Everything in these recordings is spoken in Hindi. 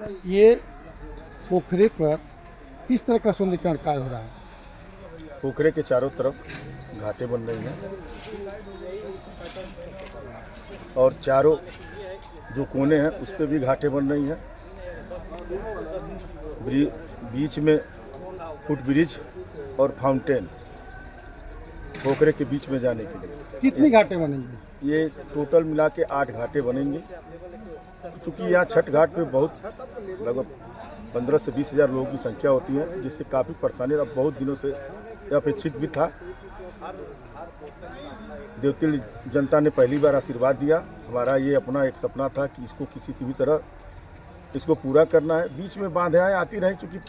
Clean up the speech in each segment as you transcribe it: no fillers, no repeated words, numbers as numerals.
ये पोखरे पर किस तरह का सौंदर्यीकरण कार्य हो रहा है? पोखरे के चारों तरफ घाटें बन रही हैं और चारों जो कोने हैं उस पर भी घाटें बन रही हैं। बीच में फुट ब्रिज और फाउंटेन पोखरे के बीच में जाने के लिए। कितनी घाटें बनेंगी? ये टोटल मिला के 8 घाटें बनेंगी। चूँकि यहाँ छठ घाट पे बहुत लगभग 15 से 20 हज़ार लोगों की संख्या होती है, जिससे काफ़ी परेशानी अब बहुत दिनों से अपेक्षित भी था। देवतिल जनता ने पहली बार आशीर्वाद दिया। हमारा ये अपना एक सपना था कि इसको किसी भी तरह इसको पूरा करना है। बीच में बाधाएं आती रही, चूँकि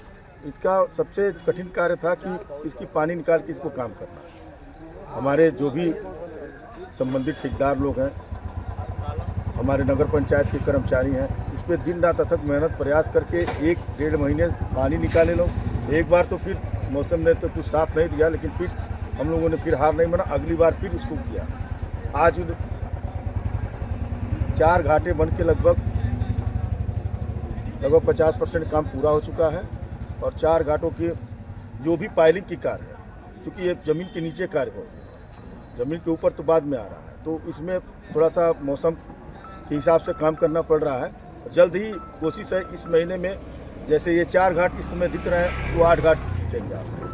इसका सबसे कठिन कार्य था कि इसकी पानी निकाल के इसको काम करना। हमारे जो भी संबंधित ठेकेदार लोग हैं, हमारे नगर पंचायत के कर्मचारी हैं, इस पर दिन रात अथक मेहनत प्रयास करके 1-1.5 महीने पानी निकाले लोग। एक बार तो फिर मौसम ने तो कुछ साफ नहीं दिया, लेकिन फिर हम लोगों ने फिर हार नहीं माना, अगली बार फिर उसको किया। आज 4 घाटें बन के लगभग 50% काम पूरा हो चुका है और 4 घाटों के जो भी पाइलिंग की कार्य है, चूँकि ये ज़मीन के नीचे कार्य हो, ज़मीन के ऊपर तो बाद में आ रहा है, तो इसमें थोड़ा सा मौसम के हिसाब से काम करना पड़ रहा है। जल्द ही कोशिश है इस महीने में, जैसे ये 4 घाट इस समय दिख रहे हैं, तो 8 घाट दिखेंगे आपको।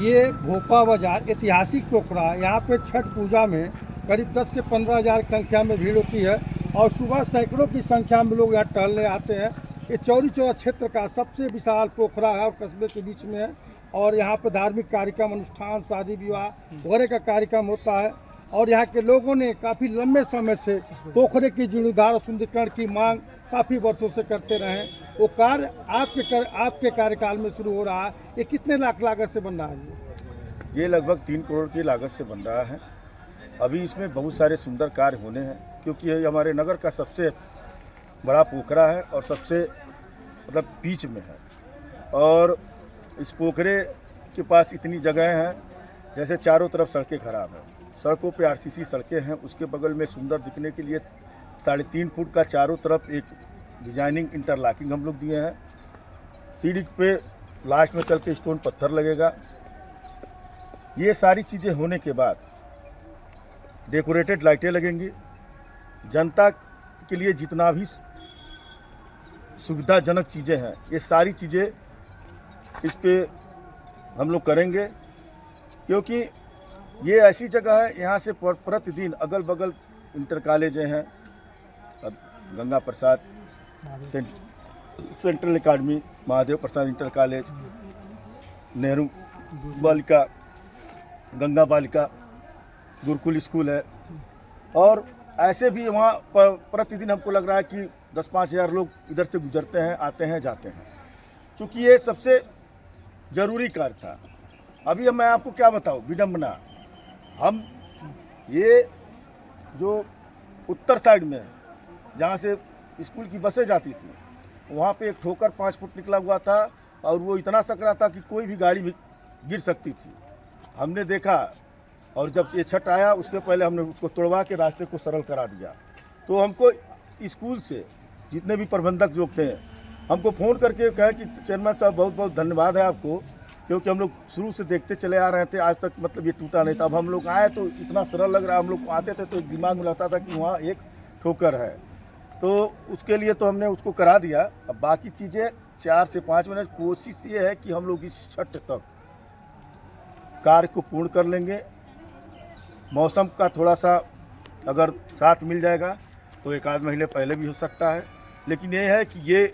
ये भोपा बाजार ऐतिहासिक पोखरा, यहाँ पे छठ पूजा में करीब 10 से 15 हज़ार की संख्या में भीड़ होती है और सुबह सैकड़ों की संख्या में लोग यहाँ टहलने आते हैं। ये चौरी चौरा क्षेत्र का सबसे विशाल पोखरा है और कस्बे के बीच में है और यहाँ पर धार्मिक कार्यक्रम, अनुष्ठान, शादी विवाह वगैरह का कार्यक्रम होता है और यहाँ के लोगों ने काफ़ी लंबे समय से पोखरे की जीर्णोद्धार और सुंदरीकरण की मांग काफ़ी वर्षों से करते रहे। वो कार्य आपके कार्यकाल में शुरू हो रहा है। ये कितने लाख लागत से बन रहा है? ये लगभग 3 करोड़ की लागत से बन रहा है। अभी इसमें बहुत सारे सुंदर कार्य होने हैं, क्योंकि ये हमारे नगर का सबसे बड़ा पोखरा है और सबसे मतलब बीच में है। और इस पोखरे के पास इतनी जगह हैं, जैसे चारों तरफ सड़कें खराब हैं, सड़कों पे आरसीसी सड़कें हैं, उसके बगल में सुंदर दिखने के लिए 3.5 फुट का चारों तरफ एक डिजाइनिंग इंटरलॉकिंग हम लोग दिए हैं। सीढ़ी पे लास्ट में चल के स्टोन पत्थर लगेगा। ये सारी चीज़ें होने के बाद डेकोरेटेड लाइटें लगेंगी। जनता के लिए जितना भी सुविधाजनक चीज़ें हैं, ये सारी चीज़ें इस पे हम लोग करेंगे, क्योंकि ये ऐसी जगह है, यहाँ से प्रतिदिन अगल बगल इंटर कॉलेजें हैं, Ganga Prasad central academy, Mahadev Prasad inter college, Nehru बालिका, गंगा बालिका गुरुकुल स्कूल है, और ऐसे भी वहाँ पर प्रतिदिन हमको लग रहा है कि 10-5 हज़ार लोग इधर से गुजरते हैं, आते हैं, जाते हैं। चूँकि ये सबसे ज़रूरी कार्य था। अभी मैं आपको क्या बताऊँ, विडम्बना, हम ये जो उत्तर साइड में जहाँ से स्कूल की बसें जाती थी, वहाँ पे एक ठोकर 5 फुट निकला हुआ था और वो इतना सकरा था कि कोई भी गाड़ी भी गिर सकती थी। हमने देखा और जब ये छठ आया उसके पहले हमने उसको तोड़वा के रास्ते को सरल करा दिया। तो हमको स्कूल से जितने भी प्रबंधक लोग थे, हमको फ़ोन करके कहे कि चेयरमैन साहब बहुत बहुत धन्यवाद है आपको, क्योंकि हम लोग शुरू से देखते चले आ रहे थे, आज तक मतलब ये टूटा नहीं था। अब हम लोग आए तो इतना सरल लग रहा है। हम लोग आते थे तो दिमाग में लगता था कि वहाँ एक ठोकर है, तो उसके लिए तो हमने उसको करा दिया। अब बाकी चीज़ें 4 से 5 मिनट, कोशिश ये है कि हम लोग इस छठ तक कार्य को पूर्ण कर लेंगे। मौसम का थोड़ा सा अगर साथ मिल जाएगा तो 1-आध महीने पहले भी हो सकता है, लेकिन ये है कि ये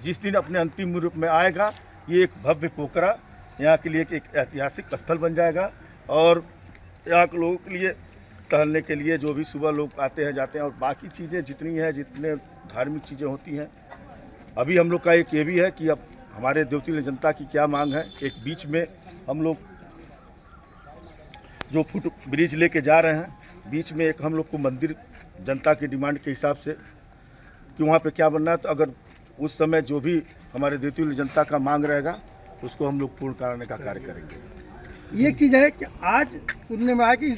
जिस दिन अपने अंतिम रूप में आएगा, ये एक भव्य पोखरा यहाँ के लिए एक ऐतिहासिक स्थल बन जाएगा और यहाँ के लोगों के लिए टहलने के लिए जो भी सुबह लोग आते हैं, जाते हैं, और बाकी चीज़ें जितनी हैं, जितने धार्मिक चीज़ें होती हैं। अभी हम लोग का एक ये भी है कि अब हमारे देवतिल जनता की क्या मांग है, एक बीच में हम लोग जो फुट ब्रिज लेके जा रहे हैं, बीच में एक हम लोग को मंदिर जनता की डिमांड के हिसाब से कि वहाँ पे क्या बनना है, तो अगर उस समय जो भी हमारे देवतिल जनता का मांग रहेगा उसको हम लोग पूर्ण कराने का कार्य करेंगे। ये एक चीज़ है कि आज सुनने में आया कि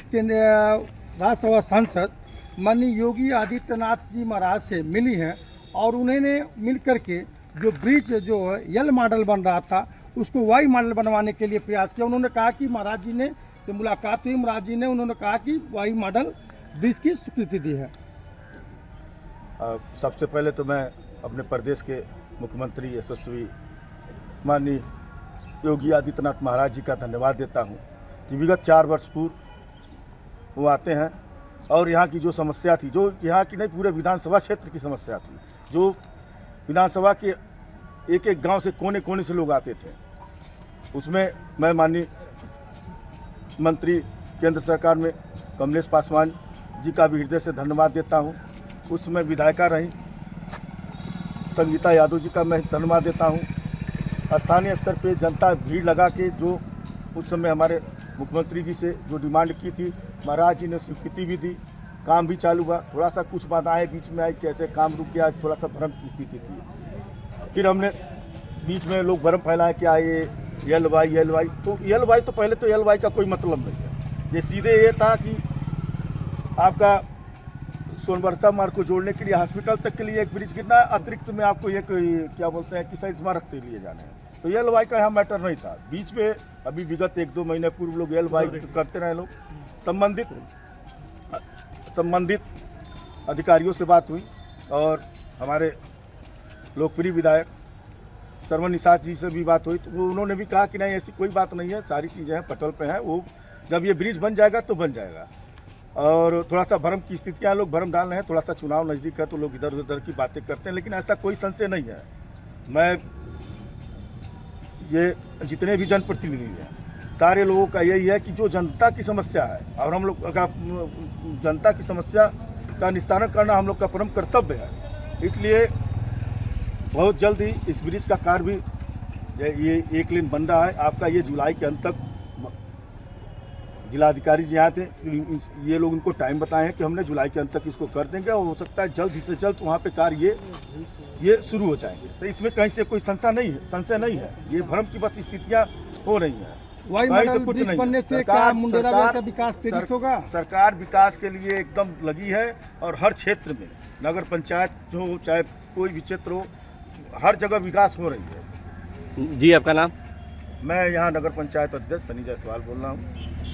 राज्यसभा सांसद माननीय योगी आदित्यनाथ जी महाराज से मिली हैं और उन्होंने मिल करके जो ब्रिज जो है यल मॉडल बन रहा था उसको वाई मॉडल बनवाने के लिए प्रयास किया। उन्होंने कहा कि महाराज जी ने जो मुलाकात हुई, महाराज जी ने उन्होंने कहा कि वाई मॉडल ब्रिज की स्वीकृति दी है। सबसे पहले तो मैं अपने प्रदेश के मुख्यमंत्री यशस्वी माननीय योगी आदित्यनाथ महाराज जी का धन्यवाद देता हूं कि विगत 4 वर्ष पूर्व वो आते हैं और यहाँ की जो समस्या थी, जो यहाँ की नहीं पूरे विधानसभा क्षेत्र की समस्या थी, जो विधानसभा के एक एक गांव से कोने कोने से लोग आते थे, उसमें मैं माननीय मंत्री केंद्र सरकार में कमलेश पासवान जी का भी हृदय से धन्यवाद देता हूँ। उस समय विधायिका रही संगीता यादव जी का मैं धन्यवाद देता हूँ। स्थानीय स्तर पे जनता भीड़ लगा के जो उस समय हमारे मुख्यमंत्री जी से जो डिमांड की थी, महाराज जी ने स्वीकृति भी दी, काम भी चालू हुआ। थोड़ा सा कुछ बाधाएं बीच में आई, कैसे काम रुक गया, थोड़ा सा भ्रम की स्थिति थी। फिर हमने बीच में लोग भ्रम फैलाए क्या ये एल वाई तो एल वाई तो पहले तो एल वाई का कोई मतलब नहीं है। ये सीधे ये था कि आपका सोनबरसा मार्ग को जोड़ने के लिए हॉस्पिटल तक के लिए एक ब्रिज गिरना है, अतिरिक्त में आपको एक क्या बोलते हैं कि शहीद स्मारक के लिए जाना है। तो एल वाई का यहाँ मैटर नहीं था। बीच में अभी विगत 1-2 महीने पूर्व लोग एल वाई करते रहे। लोग संबंधित अधिकारियों से बात हुई और हमारे लोकप्रिय विधायक सरवन निषाद जी से भी बात हुई, तो उन्होंने भी कहा कि नहीं ऐसी कोई बात नहीं है, सारी चीज़ें हैं पटल पे हैं, वो जब ये ब्रिज बन जाएगा तो बन जाएगा। और थोड़ा सा भ्रम की स्थितियाँ लोग भ्रम डाल रहे हैं, थोड़ा सा चुनाव नज़दीक है तो लोग इधर उधर की बातें करते हैं, लेकिन ऐसा कोई संशय नहीं है। मैं ये जितने भी जनप्रतिनिधि हैं सारे लोगों का यही है कि जो जनता की समस्या है और हम लोग का जनता की समस्या का निस्तारण करना हम लोग का परम कर्तव्य है। इसलिए बहुत जल्द ही इस ब्रिज का कार्य भी ये 1 लेन बन रहा है। आपका ये जुलाई के अंत तक जिलाधिकारी जी यहाँ थे, ये लोग उनको टाइम बताए हैं कि हमने जुलाई के अंत तक इसको कर देंगे और हो सकता है जल्द से जल्द वहाँ पे कार्य ये शुरू हो जाएंगे। तो इसमें कहीं से कोई संशय नहीं है, ये भ्रम की बस स्थितियाँ हो रही हैं। वाई मॉडल ब्रिज बनने से क्या मुंडेरा का विकास तेजी से होगा? सरकार विकास के लिए एकदम लगी है और हर क्षेत्र में नगर पंचायत हो चाहे कोई भी क्षेत्र हो, हर जगह विकास हो रही है। जी आपका नाम? मैं यहाँ नगर पंचायत अध्यक्ष सनी जायसवाल बोल रहा हूँ।